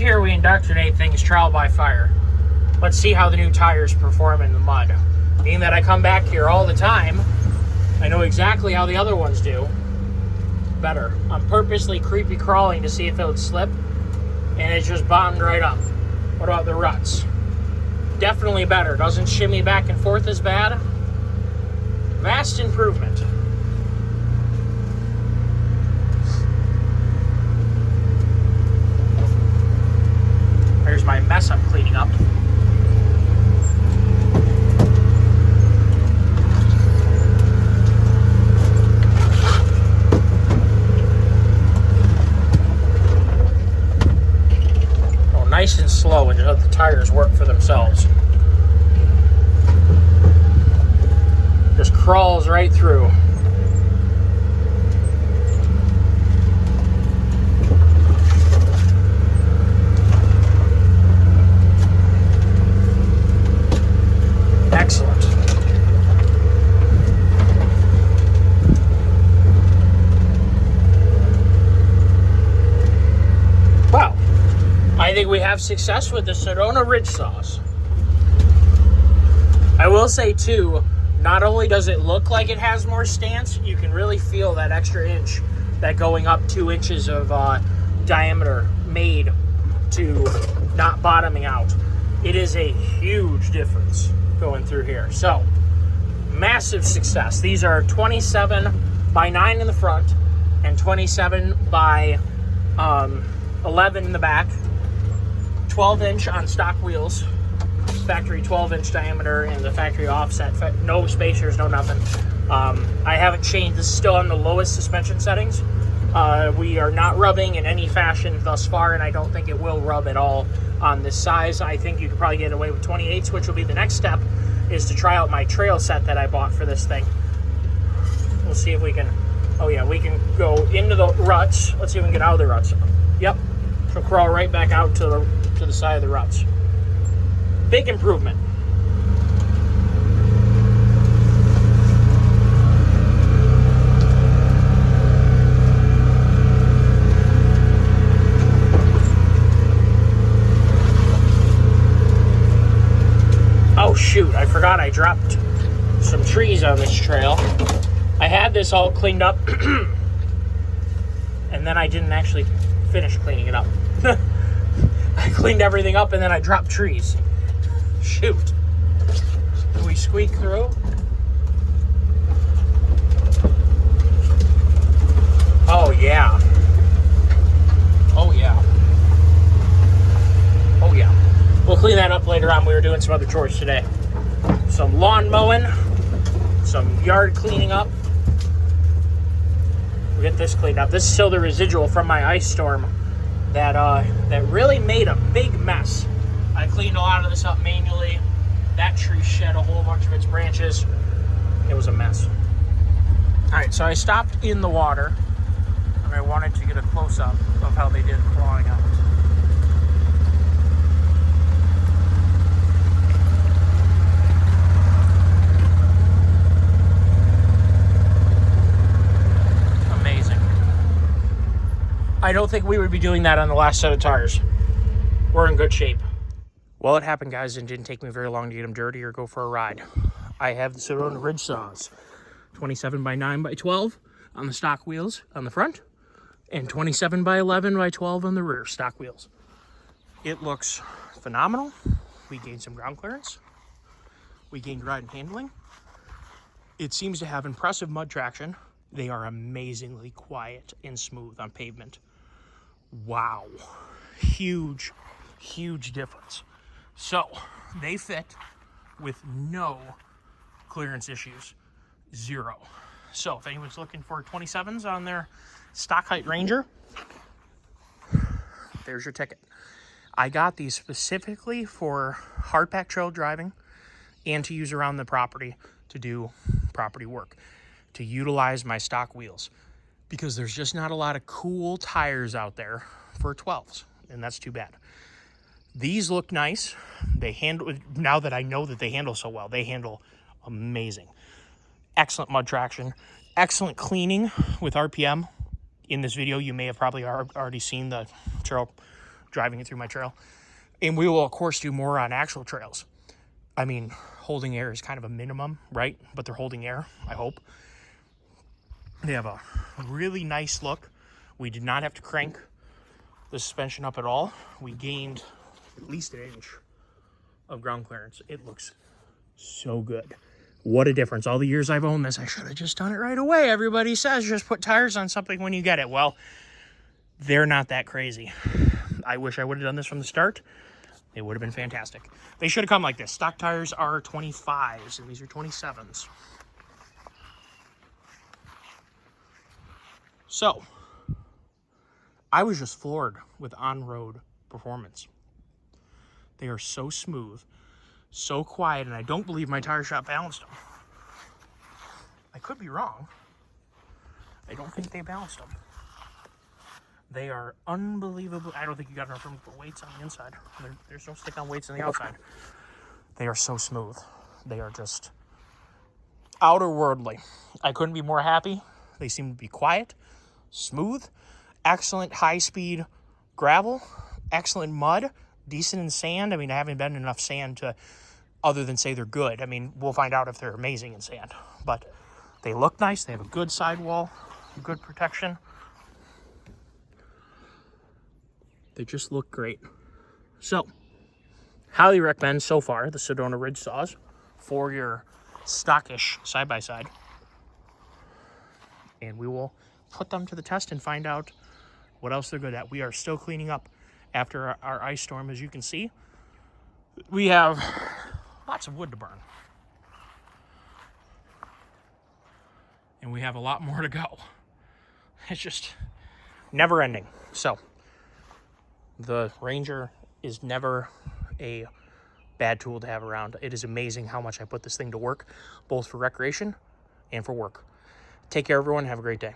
here we indoctrinate things trial by fire. Let's see how the new tires perform in the mud. Being that I come back here all the time, I know exactly how the other ones do better. I'm purposely creepy crawling to see if it would slip, and it just bombed right up. What about the ruts? Definitely better. Doesn't shimmy back and forth as bad. Vast improvement. There's my mess I'm cleaning up. Oh, nice and slow and just let the tires work for themselves. Just crawls right through. Excellent. Well, I think we have success with the Sedona Ridge Saws. I will say too, not only does it look like it has more stance, you can really feel that extra inch, that going up 2 inches of diameter made to not bottoming out. It is a huge difference going through here. So, massive success. These are 27 by 9 in the front and 27 by 11 in the back. 12 inch on stock wheels. Factory 12-inch diameter and the factory offset. No spacers, no nothing. I haven't changed. This is still on the lowest suspension settings. We are not rubbing in any fashion thus far, and I don't think it will rub at all on this size. I think you could probably get away with 28s, which will be the next step, is to try out my trail set that I bought for this thing. We'll see if we can, oh yeah, we can go into the ruts. Let's see if we can get out of the ruts. Yep, so crawl right back out to the side of the ruts. Big improvement. Oh shoot, I forgot I dropped some trees on this trail. I had this all cleaned up and then I didn't actually finish cleaning it up. I cleaned everything up and then I dropped trees. Shoot. Do we squeak through? Oh yeah. Oh yeah. Oh yeah. We'll clean that up later on. We were doing some other chores today. Some lawn mowing, some yard cleaning up. We'll get this cleaned up. This is still the residual from my ice storm that really made a big mess. I cleaned a lot of this up manually. That tree shed a whole bunch of its branches. It was a mess. All right, so I stopped in the water and I wanted to get a close-up of how they did clawing out. Amazing. I don't think we would be doing that on the last set of tires. We're in good shape. Well, it happened, guys, and it didn't take me very long to get them dirty or go for a ride. I have the Sedona Ridge Saws, 27 by 9 by 12 on the stock wheels on the front, and 27 by 11 by 12 on the rear stock wheels. It looks phenomenal. We gained some ground clearance. We gained ride and handling. It seems to have impressive mud traction. They are amazingly quiet and smooth on pavement. Wow. Huge, huge difference. So, they fit with no clearance issues. Zero. So, if anyone's looking for 27s on their stock height Ranger, there's your ticket. I got these specifically for hard pack trail driving and to use around the property to do property work, to utilize my stock wheels, because there's just not a lot of cool tires out there for 12s, and that's too bad. These look nice. They handle, now that I know that they handle so well, they handle amazing. Excellent mud traction, excellent cleaning with RPM. In this video, you may have probably already seen the trail driving it through my trail. And we will, of course, do more on actual trails. I mean, holding air is kind of a minimum, right? But they're holding air, I hope. They have a really nice look. We did not have to crank the suspension up at all. We gained at least 1 inch of ground clearance. It looks so good. What a difference. All the years I've owned this, I should have just done it right away. Everybody says just put tires on something when you get it. Well, they're not that crazy. I wish I would have done this from the start. It would have been fantastic. They should have come like this. Stock tires are 25s, and these are 27s. So, I was just floored with on-road performance. They are so smooth, so quiet, and I don't believe my tire shop balanced them. I could be wrong. I don't think they balanced them. They are unbelievable. I don't think you got enough room to put weights on the inside. There's no stick-on weights on the outside. They are so smooth. They are just outer-worldly. I couldn't be more happy. They seem to be quiet, smooth, excellent high-speed gravel, excellent mud, decent in sand. I mean, I haven't been in enough sand to, other than say they're good. I mean, we'll find out if they're amazing in sand. But they look nice. They have a good sidewall, good protection. They just look great. So, highly recommend so far the Sedona Ridge Saws for your stockish side-by-side. And we will put them to the test and find out what else they're good at. We are still cleaning up after our ice storm, as you can see. We have lots of wood to burn. And we have a lot more to go. It's just never ending. So, the Ranger is never a bad tool to have around. It is amazing how much I put this thing to work, both for recreation and for work. Take care, everyone. Have a great day.